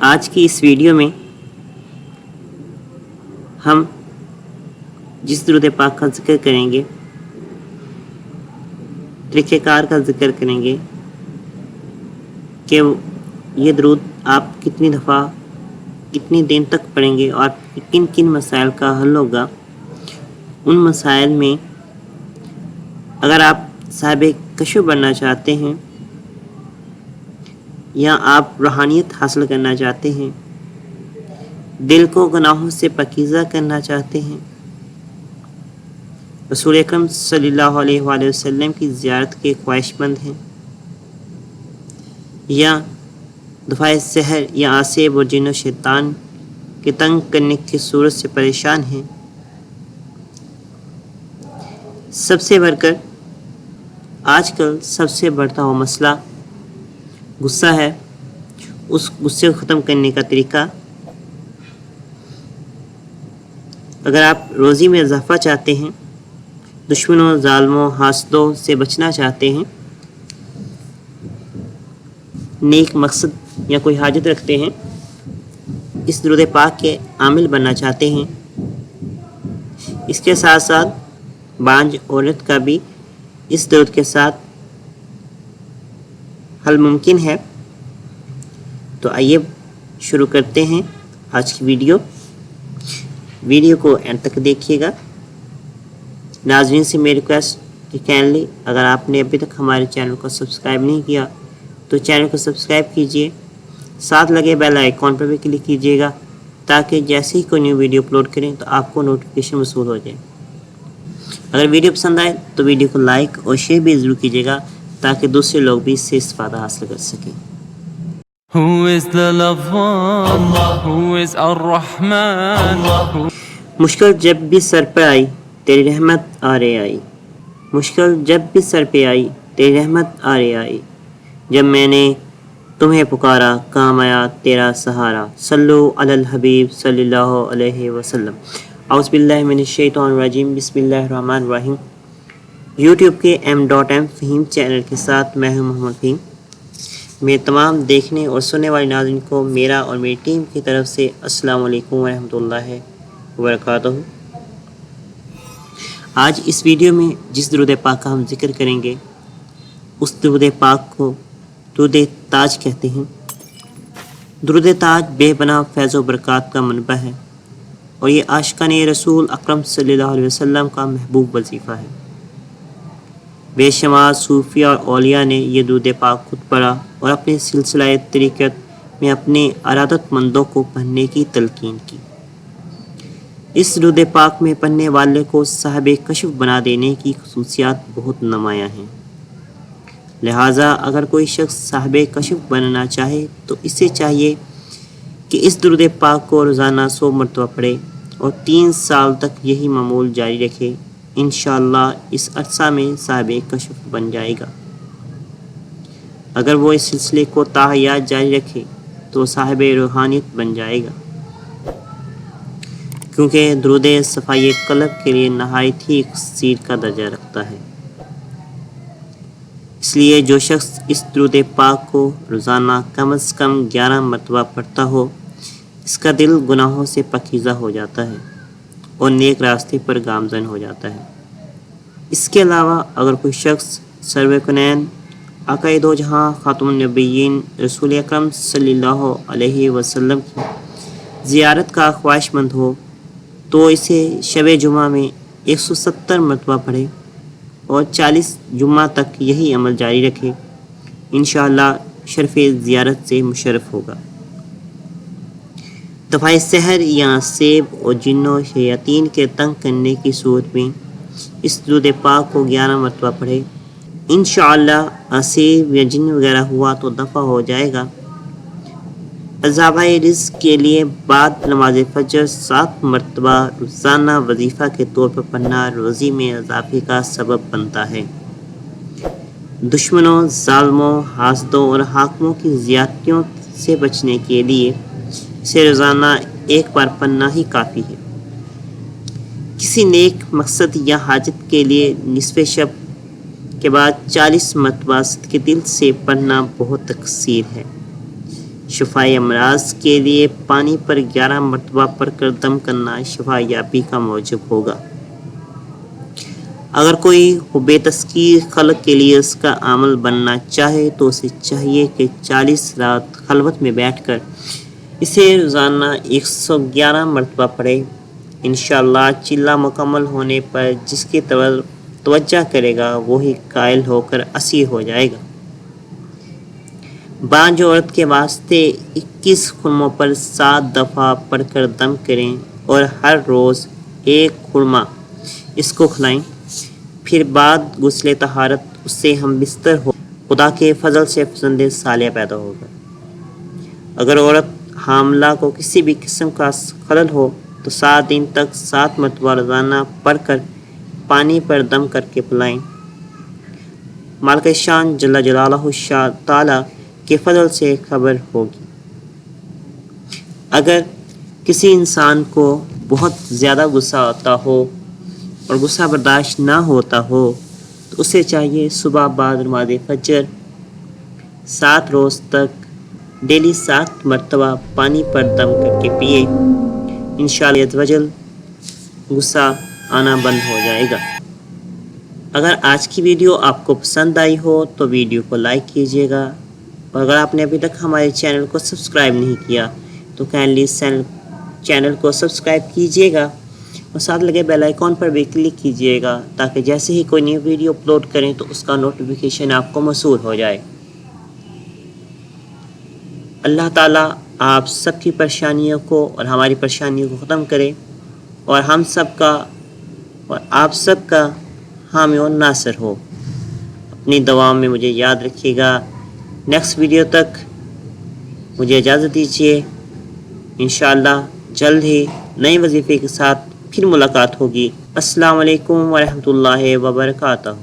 آج کی اس ویڈیو میں ہم جس درود پاک کا ذکر کریں گے، طریقہ کار کا ذکر کریں گے کہ یہ درود آپ کتنی دفعہ کتنی دن تک پڑھیں گے اور کن کن مسائل کا حل ہوگا۔ ان مسائل میں اگر آپ صاحب کشف بننا چاہتے ہیں یا آپ روحانیت حاصل کرنا چاہتے ہیں، دل کو گناہوں سے پاکیزہ کرنا چاہتے ہیں، رسول اکرم صلی اللہ علیہ وآلہ وسلم کی زیارت کے خواہش مند ہیں، یا دفاع سحر یا عاصب اور جن و شیطان کے تنگ کرنے کی صورت سے پریشان ہیں، سب سے بڑھ کر آج کل سب سے بڑھتا ہوا مسئلہ غصہ ہے، اس غصے کو ختم کرنے کا طریقہ، اگر آپ روزی میں اضافہ چاہتے ہیں، دشمنوں، ظالموں، حاسدوں سے بچنا چاہتے ہیں، نیک مقصد یا کوئی حاجت رکھتے ہیں، اس درود پاک کے عامل بننا چاہتے ہیں، اس کے ساتھ ساتھ بانجھ عورت کا بھی اس درود کے ساتھ حل ممکن ہے، تو آئیے شروع کرتے ہیں آج کی ویڈیو کو اینڈ تک دیکھیے گا۔ ناظرین سے میری ریکویسٹ کہ کائنڈلی اگر آپ نے ابھی تک ہمارے چینل کو سبسکرائب نہیں کیا تو چینل کو سبسکرائب کیجئے، ساتھ لگے بیل آئیکن پر بھی کلک کیجئے گا تاکہ جیسے ہی کوئی نیو ویڈیو اپلوڈ کریں تو آپ کو نوٹیفیکیشن موصول ہو جائے۔ اگر ویڈیو پسند آئے تو ویڈیو کو لائک اور شیئر بھی ضرور کیجئے گا تاکہ دوسرے لوگ بھی اس سے استفادہ حاصل کر سکیں۔ Who is the loved one? Who is Ar-Rahman? مشکل جب بھی سر پہ آئی تیری رحمت آرے آئی، مشکل جب بھی سر پہ آئی تیری رحمت آرے آئی، جب میں نے تمہیں پکارا کام آیا تیرا سہارا، صلو علی الحبیب صلی اللہ علیہ وسلم۔ اعوذ باللہ من الشیطان الرجیم، بسم اللہ الرحمن الرحیم۔ یوٹیوب کے m.m فہیم چینل کے ساتھ میں ہوں محمد فہیم۔ میرے تمام دیکھنے اور سننے والے ناظرین کو میرا اور میری ٹیم کی طرف سے السلام علیکم ورحمۃ اللہ وبرکاتہ۔ آج اس ویڈیو میں جس درود پاک کا ہم ذکر کریں گے، اس درود پاک کو درود تاج کہتے ہیں۔ درود تاج بے پناہ فیض و برکات کا منبع ہے اور یہ عاشقان رسول اکرم صلی اللہ علیہ وسلم کا محبوب وظیفہ ہے۔ بے شمار صوفیہ اور اولیاء نے یہ درود پاک خود پڑھا اور اپنے سلسلہ طریقت میں اپنے ارادت مندوں کو پڑھنے کی تلقین کی۔ اس درود پاک میں پڑھنے والے کو صاحب کشف بنا دینے کی خصوصیات بہت نمایاں ہیں، لہٰذا اگر کوئی شخص صاحب کشف بننا چاہے تو اسے چاہیے کہ اس درود پاک کو روزانہ 100 مرتبہ پڑھے اور 3 سال تک یہی معمول جاری رکھے، انشاءاللہ اس عرصہ میں صاحب کشف بن جائے گا۔ اگر وہ اس سلسلے کو تا حیات جاری رکھے تو صاحب روحانیت بن جائے گا، کیونکہ درود صفائی قلب کے لیے نہایت ہی کثیر کا درجہ رکھتا ہے۔ اس لیے جو شخص اس درود پاک کو روزانہ کم از کم 11 مرتبہ پڑھتا ہو، اس کا دل گناہوں سے پاکیزہ ہو جاتا ہے اور نیک راستے پر گامزن ہو جاتا ہے۔ اس کے علاوہ اگر کوئی شخص سرور کونین آقا دو جہاں خاتم النبیین رسول اکرم صلی اللہ علیہ وسلم کی زیارت کا خواہش مند ہو تو اسے شب جمعہ میں 170 مرتبہ پڑھے اور 40 جمعہ تک یہی عمل جاری رکھے، انشاءاللہ شرف زیارت سے مشرف ہوگا۔ دفاع سحر یا عاصب اور جن و شیاطین کے تنگ کرنے کی صورت میں اس درود پاک کو 11 مرتبہ پڑھے، انشاءاللہ عاصب یا جن وغیرہ ہوا تو دفع ہو جائے گا۔ اضافہ رزق کے لیے بعد نماز فجر 7 مرتبہ روزانہ وظیفہ کے طور پر پڑھنا روزی میں اضافے کا سبب بنتا ہے۔ دشمنوں، ظالموں، حاسدوں اور حاکموں کی زیادتیوں سے بچنے کے لیے اسے روزانہ 1 بار پڑھنا ہی کافی ہے۔ کسی نیک مقصد یا حاجت کے لیے نصف شب کے بعد 40 مرتبہ صدق دل سے پڑھنا بہت تقصیر ہے۔ شفائی امراض کے لیے پانی پر 11 مرتبہ پڑھ کر دم کرنا شفا یابی کا موجب ہوگا۔ اگر کوئی حب تذکیر خلق کے لیے اس کا عمل بننا چاہے تو اسے چاہیے کہ 40 رات خلوت میں بیٹھ کر اسے روزانہ 111 مرتبہ پڑھے۔ انشاءاللہ چلہ مکمل ہونے پر جس کی توجہ کرے گا وہی قائل ہو کر اسیر ہو جائے گا۔ بانجھ عورت کے واسطے 21 خرموں پر 7 دفعہ پڑھ کر دم کریں اور ہر روز 1 خرمہ اس کو کھلائیں، پھر بعد غسل طہارت اس سے ہم بستر ہو خدا کے فضل سے فرزند صالح پیدا ہوگا۔ اگر عورت حاملہ کو کسی بھی قسم کا خلل ہو تو 7 دن تک 7 مرتبہ روزانہ پڑھ کر پانی پر دم کر کے پلائیں۔ مالک شان جل جلالہ تعالیٰ کے فضل سے خبر ہوگی۔ اگر کسی انسان کو بہت زیادہ غصہ آتا ہو اور غصہ برداشت نہ ہوتا ہو تو اسے چاہیے صبح بعد نماز فجر 7 روز تک ڈیلی 7 مرتبہ پانی پر دم کر کے پیے۔ انشاءاللہ عز و جل غصہ آنا بند ہو جائے گا۔ اگر آج کی ویڈیو آپ کو پسند آئی ہو تو ویڈیو کو لائک کیجیے گا، اور اگر آپ نے ابھی تک ہمارے چینل کو سبسکرائب نہیں کیا تو کائنڈلی چینل کو سبسکرائب کیجیے گا اور ساتھ لگے بیل آئیکن پر بھی کلک کیجیے گا تاکہ جیسے ہی کوئی نیو ویڈیو اپلوڈ کریں تو اس کا نوٹیفیکیشن آپ کو موصول ہو جائے۔ اللہ تعالیٰ آپ سب کی پریشانیوں کو اور ہماری پریشانیوں کو ختم کرے اور ہم سب کا اور آپ سب کا حامی و ناصر ہو۔ اپنی دعاؤں میں مجھے یاد رکھیے گا۔ نیکسٹ ویڈیو تک مجھے اجازت دیجیے۔ انشاءاللہ جلد ہی نئے وظیفے کے ساتھ پھر ملاقات ہوگی۔ السلام علیکم ورحمۃ اللہ وبرکاتہ۔